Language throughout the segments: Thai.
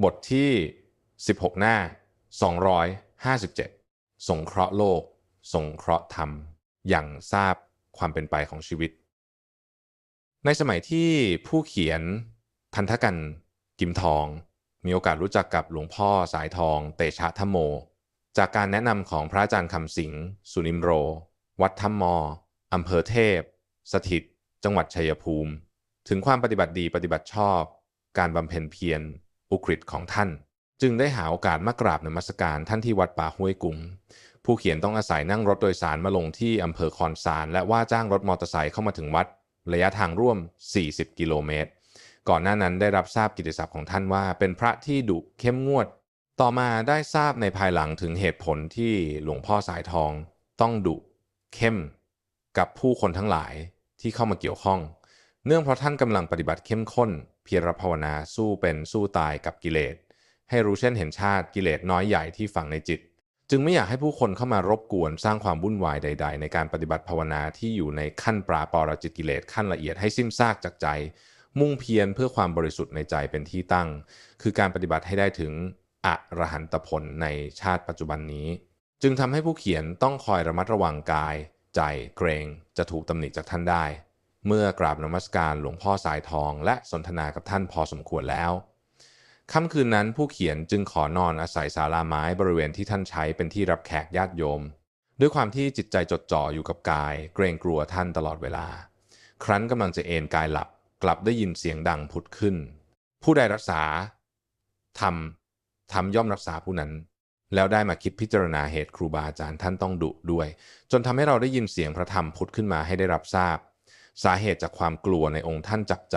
บทที่16หน้า257สงเคราะห์โลกสงเคราะห์ธรรมอย่างทราบความเป็นไปของชีวิตในสมัยที่ผู้เขียนพันธกันกิมทองมีโอกาสรู้จักกับหลวงพ่อสายทองเตชะธัมโมจากการแนะนำของพระอาจารย์คำสิงห์สุนิมโรวัดถ้ำมออำเภอเทพสถิตจังหวัดชัยภูมิถึงความปฏิบัติดีปฏิบัติชอบการบำเพ็ญเพียรอุกฤษของท่านจึงได้หาโอกาสมากราบนมัสการท่านที่วัดป่าห้วยกุงผู้เขียนต้องอาศัยนั่งรถโดยสารมาลงที่อำเภอคอนสารและว่าจ้างรถมอเตอร์ไซค์เข้ามาถึงวัดระยะทางร่วม40กิโลเมตรก่อนหน้านั้นได้รับทราบกิตติศัพท์ของท่านว่าเป็นพระที่ดุเข้มงวดต่อมาได้ทราบในภายหลังถึงเหตุผลที่หลวงพ่อสายทองต้องดุเข้มกับผู้คนทั้งหลายที่เข้ามาเกี่ยวข้องเนื่องเพราะท่านกำลังปฏิบัติเข้มข้นเพียรภาวนาสู้เป็นสู้ตายกับกิเลสให้รู้เช่นเห็นชาติกิเลสน้อยใหญ่ที่ฝังในจิตจึงไม่อยากให้ผู้คนเข้ามารบกวนสร้างความวุ่นวายใดๆในการปฏิบัติภาวนาที่อยู่ในขั้นปราปรจิตกิเลสขั้นละเอียดให้สิ้นซากจากใจมุ่งเพียรเพื่อความบริสุทธิ์ในใจเป็นที่ตั้งคือการปฏิบัติให้ได้ถึงอรหันตผลในชาติปัจจุบันนี้จึงทำให้ผู้เขียนต้องคอยระมัดระวังกายใจเกรงจะถูกตำหนิจากท่านได้เมื่อกราบนมัสการหลวงพ่อสายทองและสนทนากับท่านพอสมควรแล้วค่ำคืนนั้นผู้เขียนจึงขอนอนอาศัยศาลาไม้บริเวณที่ท่านใช้เป็นที่รับแขกญาติโยมด้วยความที่จิตใจจดจ่ออยู่กับกายเกรงกลัวท่านตลอดเวลาครั้นกำลังจะเอนกายหลับกลับได้ยินเสียงดังผุดขึ้นผู้ใดรักษาธรรมย่อมรักษาผู้นั้นแล้วได้มาคิดพิจารณาเหตุครูบาอาจารย์ท่านต้องดุด้วยจนทำให้เราได้ยินเสียงพระธรรมผุดขึ้นมาให้ได้รับทราบสาเหตุจากความกลัวในองค์ท่านจับใจ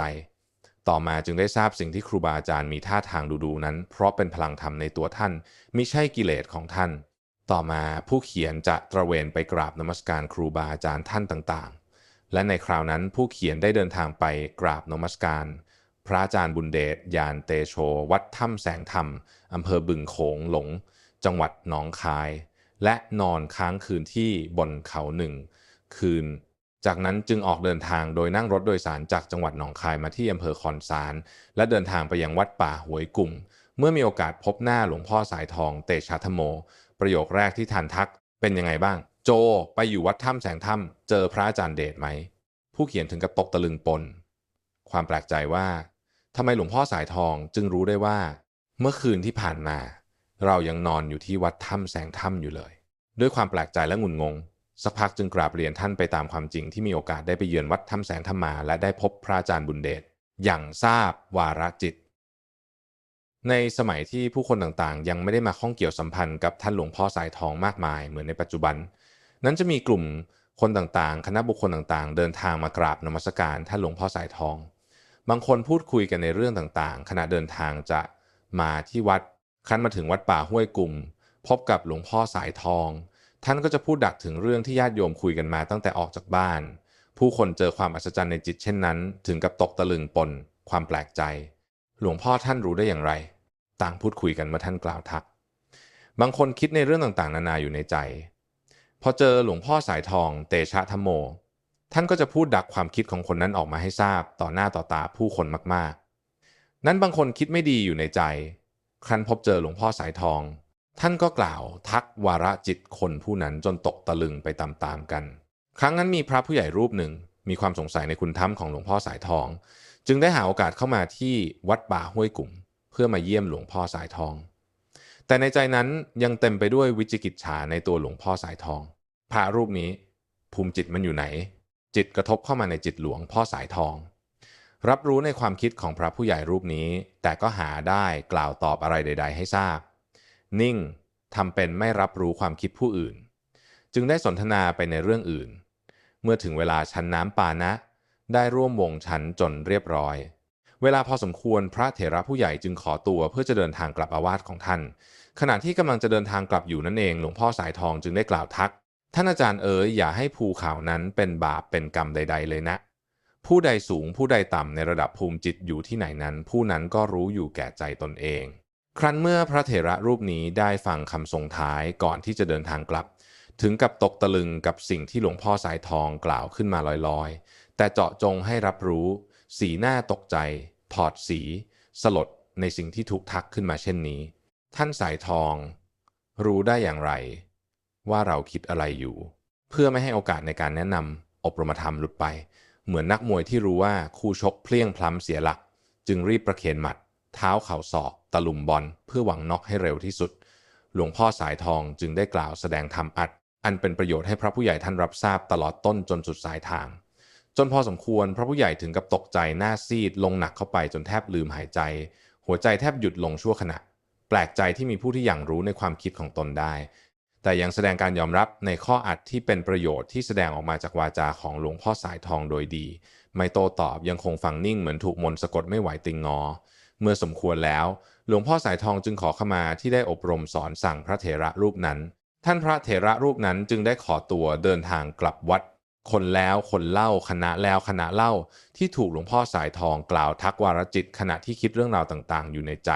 ต่อมาจึงได้ทราบสิ่งที่ครูบาอาจารย์มีท่าทางดูนั้นเพราะเป็นพลังธรรมในตัวท่านมิใช่กิเลสของท่านต่อมาผู้เขียนจะตระเวนไปกราบนมัสการครูบาอาจารย์ท่านต่างๆและในคราวนั้นผู้เขียนได้เดินทางไปกราบนมัสการพระอาจารย์บุญเดชยานเตโชวัดถ้ำแสงธรรมอำเภอบึงโขงหลงจังหวัดหนองคายและนอนค้างคืนที่บนเขา1 คืนจากนั้นจึงออกเดินทางโดยนั่งรถโดยสารจากจังหวัดหนองคายมาที่อำเภอคอนสารและเดินทางไปยังวัดป่าห้วยกุ่งเมื่อมีโอกาสพบหน้าหลวงพ่อสายทองเตชะธัมโมประโยคแรกที่ท่านทักเป็นยังไงบ้างโจไปอยู่วัดถ้ำแสงธรรมเจอพระอาจารย์เดชไหมผู้เขียนถึงกับตกตะลึงปนความแปลกใจว่าทำไมหลวงพ่อสายทองจึงรู้ได้ว่าเมื่อคืนที่ผ่านมาเรายังนอนอยู่ที่วัดถ้ำแสงธรรมอยู่เลยด้วยความแปลกใจและงุนงงสักพักจึงกราบเรียนท่านไปตามความจริงที่มีโอกาสได้ไปเยือนวัดถ้ำแสงธรรมาและได้พบพระอาจารย์บุญเดชอย่างทราบวาระจิตในสมัยที่ผู้คนต่างๆยังไม่ได้มาข้องเกี่ยวสัมพันธ์กับท่านหลวงพ่อสายทองมากมายเหมือนในปัจจุบันนั้นจะมีกลุ่มคนต่างๆคณะบุคคลต่างๆเดินทางมากราบนมัสการท่านหลวงพ่อสายทองบางคนพูดคุยกันในเรื่องต่างๆขณะเดินทางจะมาที่วัดครั้นมาถึงวัดป่าห้วยกุ่มพบกับหลวงพ่อสายทองท่านก็จะพูดดักถึงเรื่องที่ญาติโยมคุยกันมาตั้งแต่ออกจากบ้านผู้คนเจอความอัศจรรย์ในจิตเช่นนั้นถึงกับตกตะลึงปนความแปลกใจหลวงพ่อท่านรู้ได้อย่างไรต่างพูดคุยกันเมื่อท่านกล่าวทักบางคนคิดในเรื่องต่างๆนานาอยู่ในใจพอเจอหลวงพ่อสายทองเตชะธัมโมท่านก็จะพูดดักความคิดของคนนั้นออกมาให้ทราบต่อหน้าต่อตาผู้คนมากๆนั้นบางคนคิดไม่ดีอยู่ในใจครั้นพบเจอหลวงพ่อสายทองท่านก็กล่าวทักวาระจิตคนผู้นั้นจนตกตะลึงไปตามๆกันครั้งนั้นมีพระผู้ใหญ่รูปหนึ่งมีความสงสัยในคุณธรรมของหลวงพ่อสายทองจึงได้หาโอกาสเข้ามาที่วัดป่าห้วยกุ่มเพื่อมาเยี่ยมหลวงพ่อสายทองแต่ในใจนั้นยังเต็มไปด้วยวิจิกิจฉาในตัวหลวงพ่อสายทองพระรูปนี้ภูมิจิตมันอยู่ไหนจิตกระทบเข้ามาในจิตหลวงพ่อสายทองรับรู้ในความคิดของพระผู้ใหญ่รูปนี้แต่ก็หาได้กล่าวตอบอะไรใดๆให้ทราบนิ่งทำเป็นไม่รับรู้ความคิดผู้อื่นจึงได้สนทนาไปในเรื่องอื่นเมื่อถึงเวลาฉันน้ำปานะได้ร่วมวงฉันจนเรียบร้อยเวลาพอสมควรพระเถระผู้ใหญ่จึงขอตัวเพื่อจะเดินทางกลับอาวาสของท่านขณะที่กำลังจะเดินทางกลับอยู่นั่นเองหลวงพ่อสายทองจึงได้กล่าวทักท่านอาจารย์อย่าให้ภูเขานั้นเป็นบาปเป็นกรรมใดๆเลยนะผู้ใดสูงผู้ใดต่ำในระดับภูมิจิตอยู่ที่ไหนนั้นผู้นั้นก็รู้อยู่แก่ใจตนเองครั้นเมื่อพระเถระรูปนี้ได้ฟังคำส่งท้ายก่อนที่จะเดินทางกลับถึงกับตกตะลึงกับสิ่งที่หลวงพ่อสายทองกล่าวขึ้นมาลอยๆแต่เจาะจงให้รับรู้สีหน้าตกใจถอดสีสลด ในสิ่งที่ถูกทักขึ้นมาเช่นนี้ท่านสายทองรู้ได้อย่างไรว่าเราคิดอะไรอยู่เพื่อไม่ให้โอกาสในการแนะนำอบรมธรรมหลุดไปเหมือนนักมวยที่รู้ว่าคู่ชกเพลี้ยงพล้ำเสียหลักจึงรีบประเคนหมัดเท้าเข่าศอกตะลุมบอลเพื่อหวังน็อกให้เร็วที่สุดหลวงพ่อสายทองจึงได้กล่าวแสดงธรรมอันเป็นประโยชน์ให้พระผู้ใหญ่ท่านรับทราบตลอดต้นจนสุดสายทางจนพอสมควรพระผู้ใหญ่ถึงกับตกใจหน้าซีดลงหนักเข้าไปจนแทบลืมหายใจหัวใจแทบหยุดลงชั่วขณะแปลกใจที่มีผู้ที่อย่างรู้ในความคิดของตนได้แต่ยังแสดงการยอมรับในข้ออัดที่เป็นประโยชน์ที่แสดงออกมาจากวาจาของหลวงพ่อสายทองโดยดีไม่โต้ตอบยังคงฟังนิ่งเหมือนถูกมนต์สะกดไม่ไหวติงงอเมื่อสมควรแล้วหลวงพ่อสายทองจึงขอขมาที่ได้อบรมสอนสั่งพระเถระรูปนั้นท่านพระเถระรูปนั้นจึงได้ขอตัวเดินทางกลับวัดคนแล้วคนเล่าคณะแล้วคณะเล่าที่ถูกหลวงพ่อสายทองกล่าวทักวารจิตขณะที่คิดเรื่องราวต่างๆอยู่ในใจ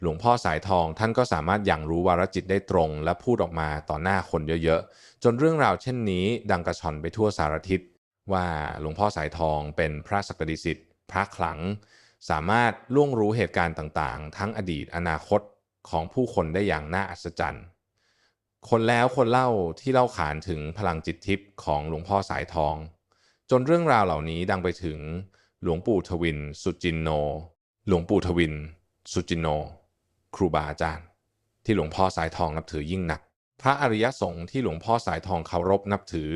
หลวงพ่อสายทองท่านก็สามารถยังรู้วารจิตได้ตรงและพูดออกมาต่อหน้าคนเยอะๆจนเรื่องราวเช่นนี้ดังกระชอนไปทั่วสารทิศว่าหลวงพ่อสายทองเป็นพระศักดิสิทธิ์พระขลังสามารถล่วงรู้เหตุการณ์ต่างๆทั้งอดีตอนาคตของผู้คนได้อย่างน่าอัศจรรย์คนแล้วคนเล่าที่เล่าขานถึงพลังจิตทิพย์ของหลวงพ่อสายทองจนเรื่องราวเหล่านี้ดังไปถึงหลวงปู่ทวินสุจินโนหลวงปู่ทวินสุจินโนครูบาอาจารย์ที่หลวงพ่อสายทองนับถือยิ่งหนักพระอริยสงฆ์ที่หลวงพ่อสายทองเคารพนับถือ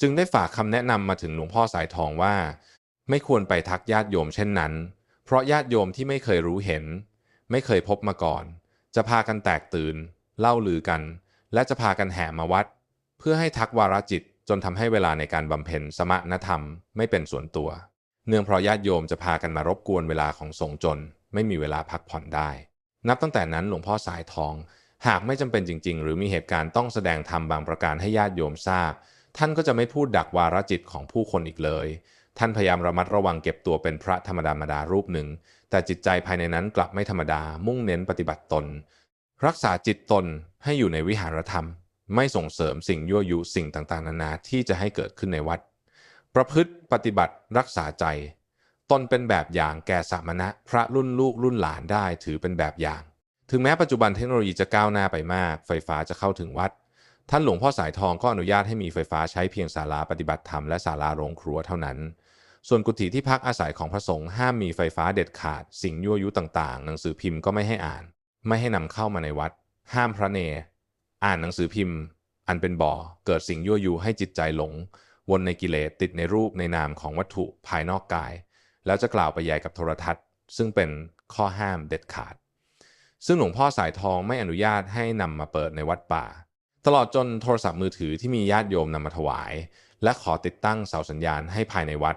จึงได้ฝากคำแนะนำมาถึงหลวงพ่อสายทองว่าไม่ควรไปทักญาติโยมเช่นนั้นเพราะญาติโยมที่ไม่เคยรู้เห็นไม่เคยพบมาก่อนจะพากันแตกตื่นเล่าลือกันและจะพากันแห่มาวัดเพื่อให้ทักวาระจิตจนทำให้เวลาในการบำเพ็ญสมณธรรมไม่เป็นส่วนตัวเนื่องเพราะญาติโยมจะพากันมารบกวนเวลาของสงฆ์จนไม่มีเวลาพักผ่อนได้นับตั้งแต่นั้นหลวงพ่อสายทองหากไม่จำเป็นจริงๆหรือมีเหตุการณ์ต้องแสดงธรรมบางประการให้ญาติโยมทราบท่านก็จะไม่พูดดักวาระจิตของผู้คนอีกเลยท่านพยายามระมัดระวังเก็บตัวเป็นพระธรรมดารูปหนึ่งแต่จิตใจภายในนั้นกลับไม่ธรรมดามุ่งเน้นปฏิบัติตนรักษาจิตตนให้อยู่ในวิหารธรรมไม่ส่งเสริมสิ่งยั่วยุสิ่งต่างๆนานาที่จะให้เกิดขึ้นในวัดประพฤติปฏิบัติรักษาใจตนเป็นแบบอย่างแก่สามณะพระรุ่นลูกรุ่นหลานได้ถือเป็นแบบอย่างถึงแม้ปัจจุบันเทคโนโลยีจะก้าวหน้าไปมากไฟฟ้าจะเข้าถึงวัดท่านหลวงพ่อสายทองก็อนุญาตให้มีไฟฟ้าใช้เพียงศาลาปฏิบัติธรรมและศาลาโรงครัวเท่านั้นส่วนกุฏิที่พักอาศัยของพระสงฆ์ห้ามมีไฟฟ้าเด็ดขาดสิ่งยั่วยุต่างๆหนังสือพิมพ์ก็ไม่ให้อ่านไม่ให้นำเข้ามาในวัดห้ามพระเนรอ่านหนังสือพิมพ์อันเป็นบ่อเกิดสิ่งยั่วยุให้จิตใจหลงวนในกิเลสติดในรูปในนามของวัตถุภายนอกกายแล้วจะกล่าวไปใหญ่กับโทรทัศน์ซึ่งเป็นข้อห้ามเด็ดขาดซึ่งหลวงพ่อสายทองไม่อนุญาตให้นำมาเปิดในวัดป่าตลอดจนโทรศัพท์มือถือที่มีญาติโยมนำมาถวายและขอติดตั้งเสาสัญญาณให้ภายในวัด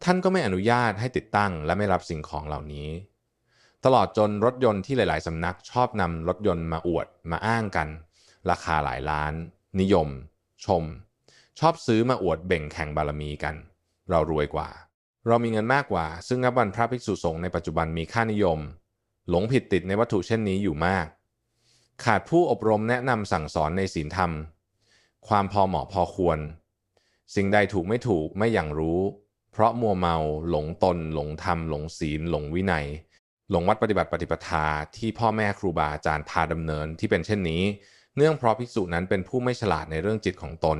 ท่านก็ไม่อนุญาตให้ติดตั้งและไม่รับสิ่งของเหล่านี้ตลอดจนรถยนต์ที่หลายๆสำนักชอบนำรถยนต์มาอวดมาอ้างกันราคาหลายล้านนิยมชมชอบซื้อมาอวดเบ่งแข่งบารมีกันเรารวยกว่าเรามีเงินมากกว่าซึ่งนับวันพระภิกษุสงฆ์ในปัจจุบันมีค่านิยมหลงผิดติดในวัตถุเช่นนี้อยู่มากขาดผู้อบรมแนะนำสั่งสอนในศีลธรรมความพอเหมาะพอควรสิ่งใดถูกไม่ถูกไม่อย่างรู้เพราะมัวเมาหลงตนหลงธรรมหลงศีลหลงวินัยหลงวัดปฏิบัติปฏิปทาที่พ่อแม่ครูบาอาจารย์พาดำเนินที่เป็นเช่นนี้เนื่องเพราะภิกษุนั้นเป็นผู้ไม่ฉลาดในเรื่องจิตของตน